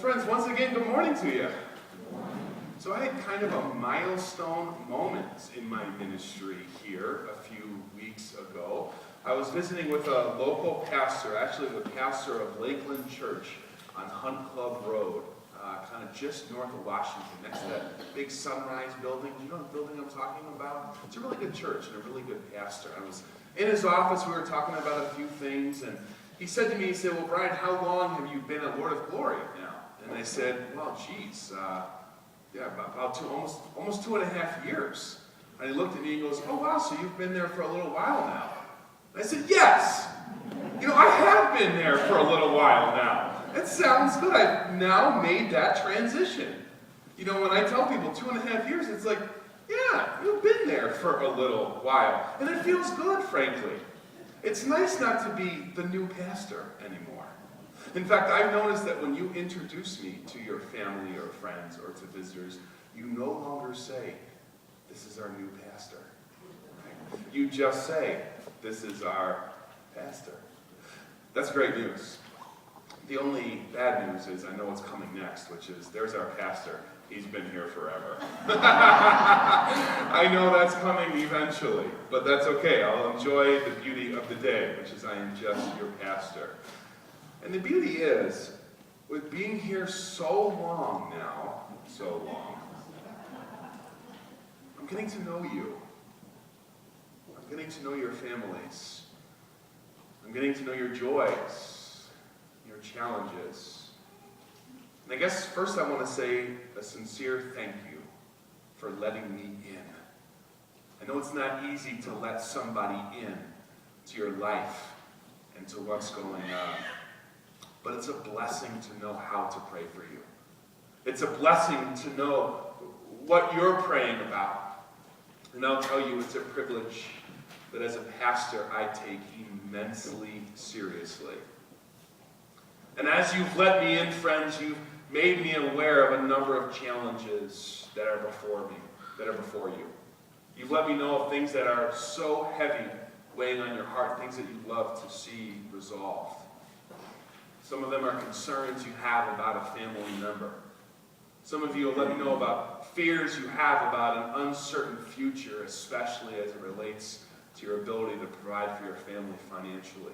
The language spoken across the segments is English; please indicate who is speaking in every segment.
Speaker 1: Friends, once again, good morning to you. So I had kind of a milestone moment in my ministry here a few weeks ago. I was visiting with a local pastor, actually the pastor of Lakeland Church on Hunt Club Road, kind of just north of Washington, next to that big Sunrise building. Do you know the building I'm talking about? It's a really good church and a really good pastor. I was in his office, we were talking about a few things, and he said to me, he said, well, Brian, how long have you been a Lord of Glory now? And I said, well, geez, about almost 2.5 years. And he looked at me and goes, oh, wow, so you've been there for a little while now. And I said, yes. I have been there for a little while now. It sounds good. I've now made that transition. When I tell people 2.5 years, it's like, yeah, you've been there for a little while. And it feels good, frankly. It's nice not to be the new pastor anymore. In fact, I've noticed that when you introduce me to your family or friends or to visitors, you no longer say, this is our new pastor. Right? You just say, this is our pastor. That's great news. The only bad news is I know what's coming next, which is there's our pastor. He's been here forever. I know that's coming eventually, but that's okay. I'll enjoy the beauty of the day, which is I am just your pastor. And the beauty is, with being here so long now, I'm getting to know you. I'm getting to know your families. I'm getting to know your joys, your challenges. And I guess first I want to say a sincere thank you for letting me in. I know it's not easy to let somebody in to your life and to what's going on. But it's a blessing to know how to pray for you. It's a blessing to know what you're praying about. And I'll tell you, it's a privilege that as a pastor I take immensely seriously. And as you've let me in, friends, you've made me aware of a number of challenges that are before you. You've let me know of things that are so heavy weighing on your heart, things that you'd love to see resolved. Some of them are concerns you have about a family member. Some of you will let me know about fears you have about an uncertain future, especially as it relates to your ability to provide for your family financially.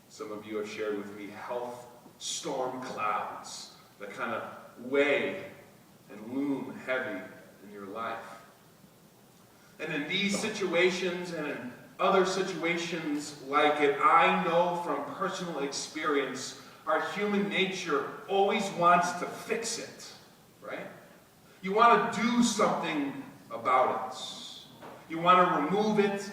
Speaker 1: Some of you have shared with me health storm clouds that kind of weigh and loom heavy in your life. And in these situations and in other situations like it, I know from personal experience, our human nature always wants to fix it, right? You want to do something about it. You want to remove it.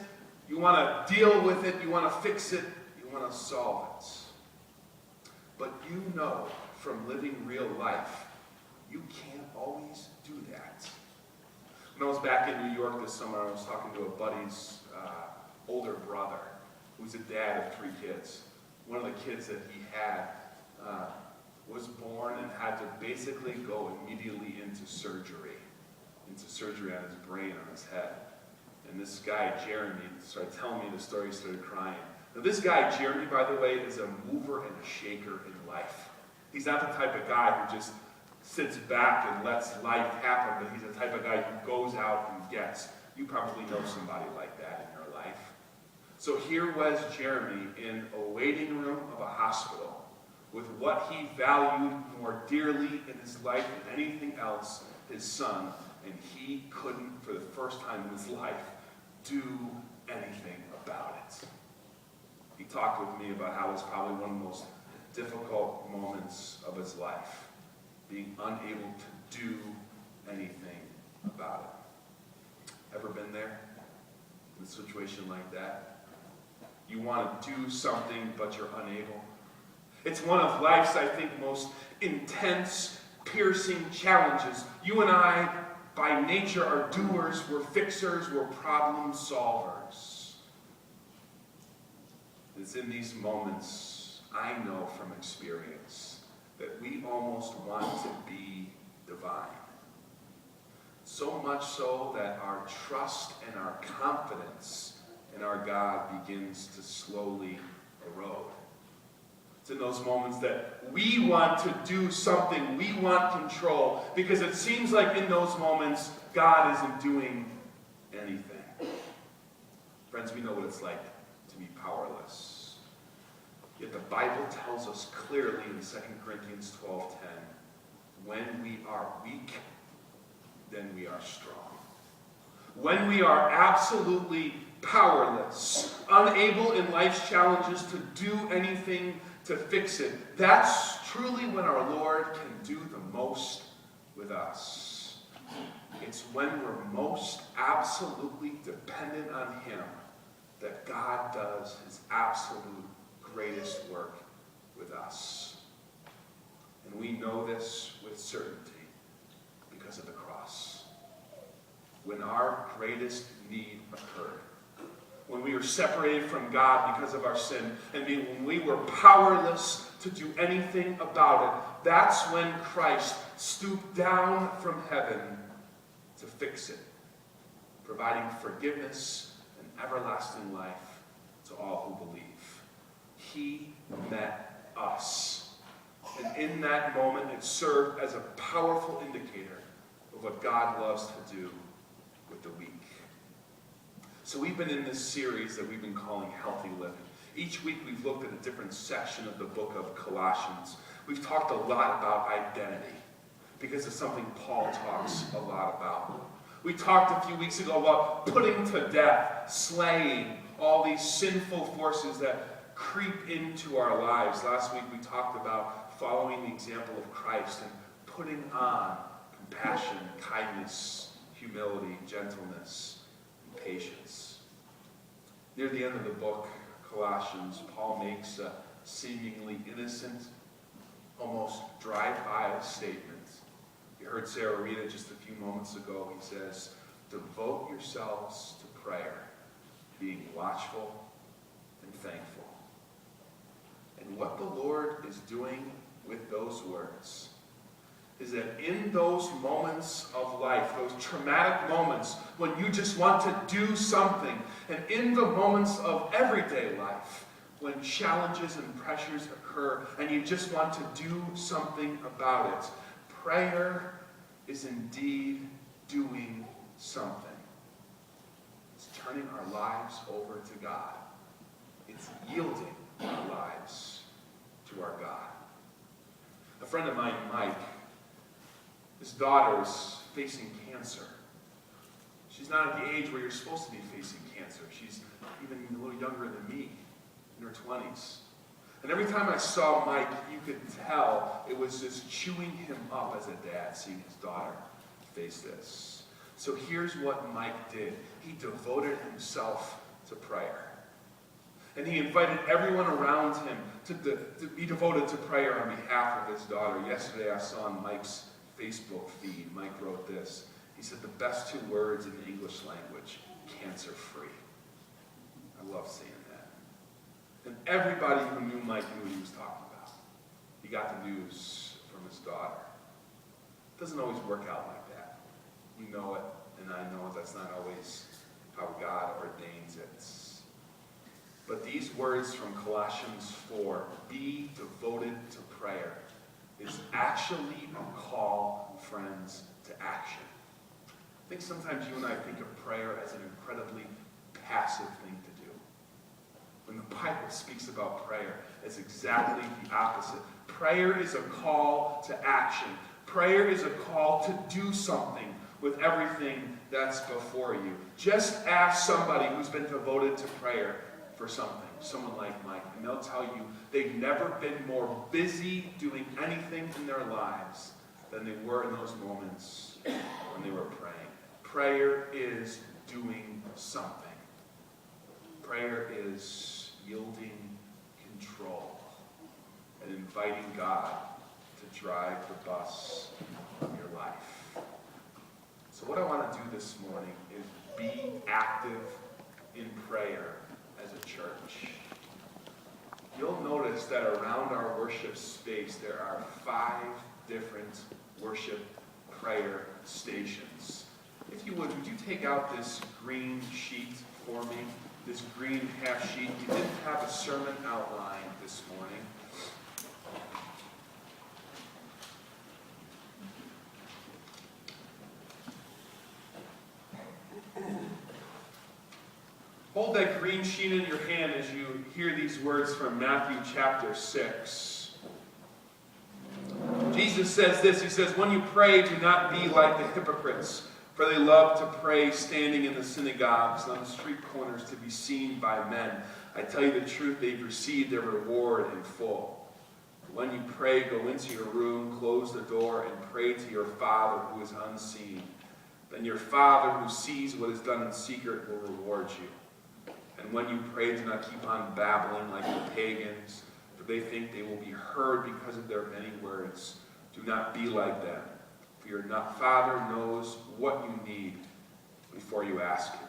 Speaker 1: You want to deal with it. You want to fix it. You want to solve it. But you know from living real life, you can't always do that. When I was back in New York this summer, I was talking to a buddy's older brother, who's a dad of 3 kids. One of the kids that he had was born and had to basically go immediately into surgery on his brain, on his head. And this guy, Jeremy, started telling me the story, he started crying. Now this guy, Jeremy, by the way, is a mover and a shaker in life. He's not the type of guy who just sits back and lets life happen, but he's the type of guy who goes out and gets. You probably know somebody like that in your life. So here was Jeremy in a waiting room of a hospital with what he valued more dearly in his life than anything else, his son, and he couldn't, for the first time in his life, do anything about it. He talked with me about how it was probably one of the most difficult moments of his life, being unable to do anything about it. Ever been there? In a situation like that? You want to do something, but you're unable. It's one of life's, I think, most intense, piercing challenges. You and I, by nature, are doers, we're fixers, we're problem solvers. It's in these moments, I know from experience, that we almost want to be divine. So much so that our trust and our confidence in our God begins to slowly erode. It's in those moments that we want to do something, we want control, because it seems like in those moments, God isn't doing anything. Friends, we know what it's like to be powerless. Yet the Bible tells us clearly in 2 Corinthians 12:10, when we are weak, then we are strong. When we are absolutely powerless, unable in life's challenges to do anything to fix it, that's truly when our Lord can do the most with us. It's when we're most absolutely dependent on Him that God does His absolute greatest work with us. And we know this with certainty because of the cross. When our greatest need occurred, when we were separated from God because of our sin, and when we were powerless to do anything about it, that's when Christ stooped down from heaven to fix it, providing forgiveness and everlasting life to all who believe. He met us. And in that moment, it served as a powerful indicator of what God loves to do with the weak. So we've been in this series that we've been calling Healthy Living. Each week we've looked at a different section of the book of Colossians. We've talked a lot about identity because it's something Paul talks a lot about. We talked a few weeks ago about putting to death, slaying all these sinful forces that creep into our lives. Last week we talked about following the example of Christ and putting on compassion, kindness, humility, gentleness, and patience. Near the end of the book, Colossians, Paul makes a seemingly innocent, almost drive-by statement. You heard Sarah read it just a few moments ago. He says, "Devote yourselves to prayer, being watchful and thankful." And what the Lord is doing with those words is that in those moments of life, those traumatic moments when you just want to do something, and in the moments of everyday life when challenges and pressures occur and you just want to do something about it, prayer is indeed doing something. It's turning our lives over to God. It's yielding our lives to our God. A friend of mine, Mike, his daughter's facing cancer. She's not at the age where you're supposed to be facing cancer. She's even a little younger than me, in her 20s. And every time I saw Mike, you could tell it was just chewing him up as a dad, seeing his daughter face this. So here's what Mike did. He devoted himself to prayer. And he invited everyone around him to be devoted to prayer on behalf of his daughter. Yesterday I saw on Mike's Facebook feed, Mike wrote this. He said, the best two words in the English language, cancer-free. I love seeing that. And everybody who knew Mike knew what he was talking about. He got the news from his daughter. It doesn't always work out like that. You know it, and I know that's not always how God ordains it. But these words from Colossians 4, be devoted to prayer, is actually a call, friends, to action. I think sometimes you and I think of prayer as an incredibly passive thing to do. When the Bible speaks about prayer, it's exactly the opposite. Prayer is a call to action. Prayer is a call to do something with everything that's before you. Just ask somebody who's been devoted to prayer for something, someone like Mike, and they'll tell you they've never been more busy doing anything in their lives than they were in those moments when they were praying. Prayer is doing something. Prayer is yielding control and inviting God to drive the bus of your life. So what I want to do this morning is be active in prayer as a church. You'll notice that around our worship space there are 5 different worship prayer stations. If you would you take out this green sheet for me? This green half sheet. You didn't have a sermon outline this morning. Hold that green sheet in your hand as you hear these words from Matthew chapter 6. Jesus says this, he says, "When you pray, do not be like the hypocrites, for they love to pray standing in the synagogues and on the street corners to be seen by men. I tell you the truth, they've received their reward in full. When you pray, go into your room, close the door, and pray to your Father who is unseen. Then your Father who sees what is done in secret will reward you. And when you pray, do not keep on babbling like the pagans, for they think they will be heard because of their many words. Do not be like them, for your Father knows what you need before you ask Him."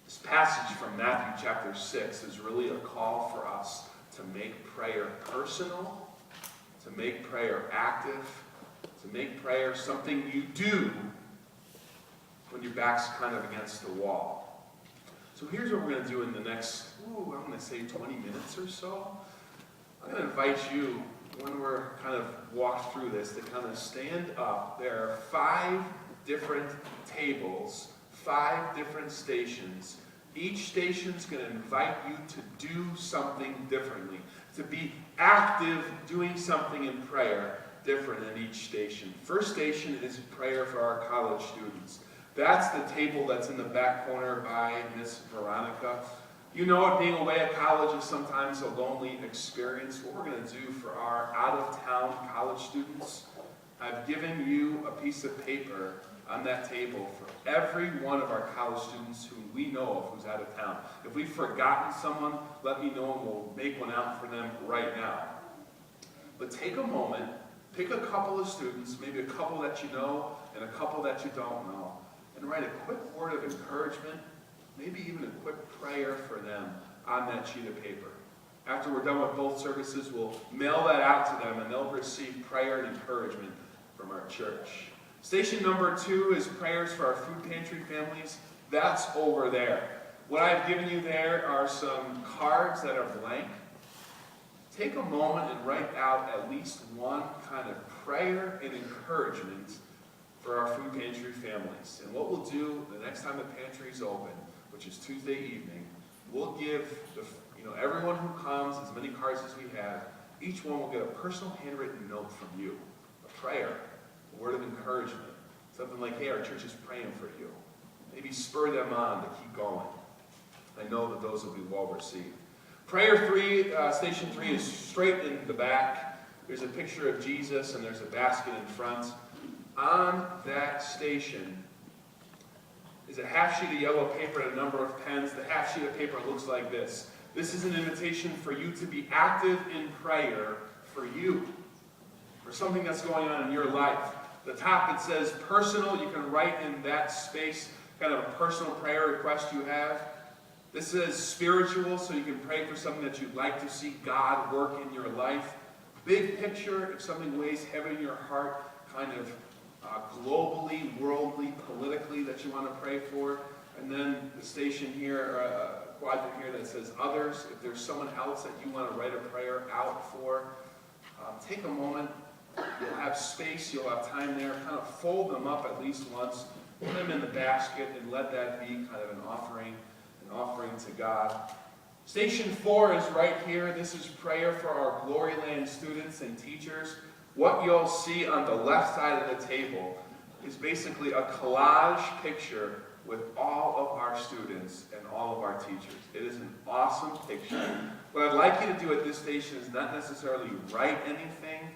Speaker 1: This passage from Matthew chapter 6 is really a call for us to make prayer personal, to make prayer active, to make prayer something you do when your back's kind of against the wall. So here's what we're going to do in the next, I'm going to say 20 minutes or so. I'm going to invite you, when we're kind of walked through this, to kind of stand up. There are 5 different tables, 5 different stations. Each station's going to invite you to do something differently, to be active doing something in prayer different in each station. First station is prayer for our college students. That's the table that's in the back corner by Miss Veronica. You know it, being away at college is sometimes a lonely experience. What we're going to do for our out-of-town college students, I've given you a piece of paper on that table for every one of our college students who we know of who's out of town. If we've forgotten someone, let me know and we'll make one out for them right now. But take a moment, pick a couple of students, maybe a couple that you know and a couple that you don't know, and write a quick word of encouragement, maybe even a quick prayer for them on that sheet of paper. After we're done with both services, we'll mail that out to them and they'll receive prayer and encouragement from our church. Station number 2 is prayers for our food pantry families. That's over there. What I've given you there are some cards that are blank. Take a moment and write out at least one kind of prayer and encouragement for our food pantry families. And what we'll do the next time the pantry is open, which is Tuesday evening, we'll give everyone who comes, as many cards as we have, each one will get a personal handwritten note from you, a prayer, a word of encouragement, something like, "Hey, our church is praying for you." Maybe spur them on to keep going. I know that those will be well received. Prayer 3, station 3 is straight in the back. There's a picture of Jesus and there's a basket in front. On that station is a half sheet of yellow paper and a number of pens. The half sheet of paper looks like this. This is an invitation for you to be active in prayer for you, for something that's going on in your life. The top, it says personal. You can write in that space kind of a personal prayer request you have. This says spiritual, so you can pray for something that you'd like to see God work in your life. Big picture, if something weighs heavy in your heart, kind of globally, worldly, politically, that you want to pray for. And then the station here, or a quadrant here that says others. If there's someone else that you want to write a prayer out for, take a moment. You'll have space, you'll have time there. Kind of fold them up at least once. Put them in the basket and let that be kind of an offering to God. Station 4 is right here. This is prayer for our Gloryland students and teachers. What you'll see on the left side of the table is basically a collage picture with all of our students and all of our teachers. It is an awesome picture. What I'd like you to do at this station is not necessarily write anything,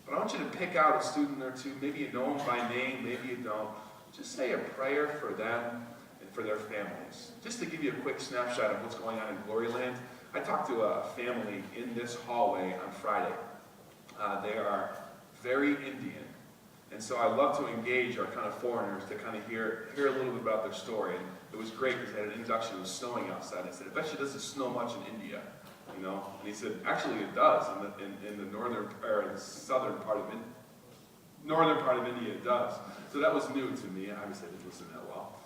Speaker 1: but I want you to pick out a student or two. Maybe you know them by name, maybe you don't. Just say a prayer for them and for their families. Just to give you a quick snapshot of what's going on in Gloryland, I talked to a family in this hallway on Friday. They are very Indian. And so I love to engage our kind of foreigners to kind of hear a little bit about their story. And it was great because they had an introduction. It was snowing outside. I said, "I bet you it doesn't snow much in India, you know?" And he said, "Actually, it does in the northern or the southern part of India. Northern part of India, it does." So that was new to me. Obviously, I didn't listen that well.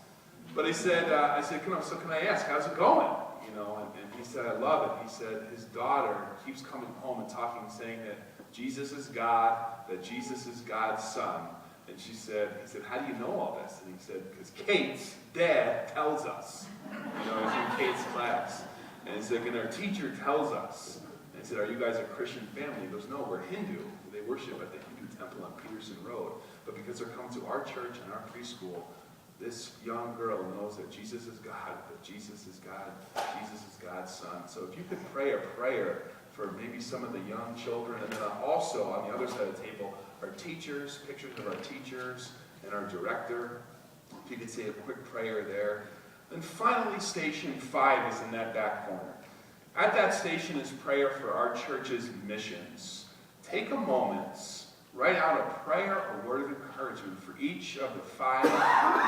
Speaker 1: But he said, I said, "Can I ask, how's it going? You and he said, I love it. He said his daughter keeps coming home and talking, saying that Jesus is God, that Jesus is God's son. And he said, how do you know all this? And he said, because Kate's dad tells us. He's in Kate's class. And he said, and our teacher tells us. And he said, are you guys a Christian family? He goes, no, we're Hindu. They worship at the Hindu temple on Peterson Road. But because they're coming to our church and our preschool, this young girl knows that Jesus is God, that Jesus is God, Jesus is God's son. So if you could pray a prayer for maybe some of the young children, and then also on the other side of the table, our teachers, pictures of our teachers, and our director. If you could say a quick prayer there. And finally, station 5 is in that back corner. At that station is prayer for our church's missions. Take a moment, write out a prayer or word of encouragement for each of the 5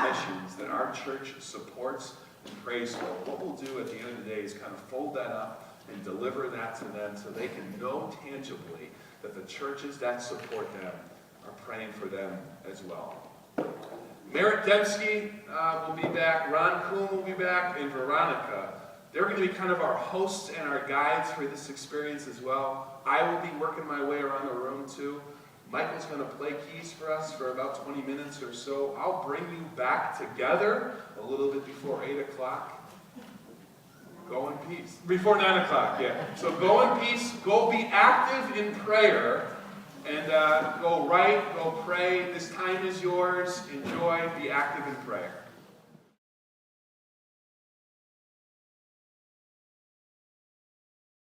Speaker 1: missions that our church supports and prays for. What we'll do at the end of the day is kind of fold that up and deliver that to them so they can know tangibly that the churches that support them are praying for them as well. Merritt Dembski will be back, Ron Kuhn will be back, and Veronica. They're going to be kind of our hosts and our guides for this experience as well. I will be working my way around the room too. Michael's going to play keys for us for about 20 minutes or so. I'll bring you back together a little bit before 8 o'clock. Go in peace. Before 9 o'clock, yeah. So go in peace. Go be active in prayer. And go write, go pray. This time is yours. Enjoy. Be active in prayer.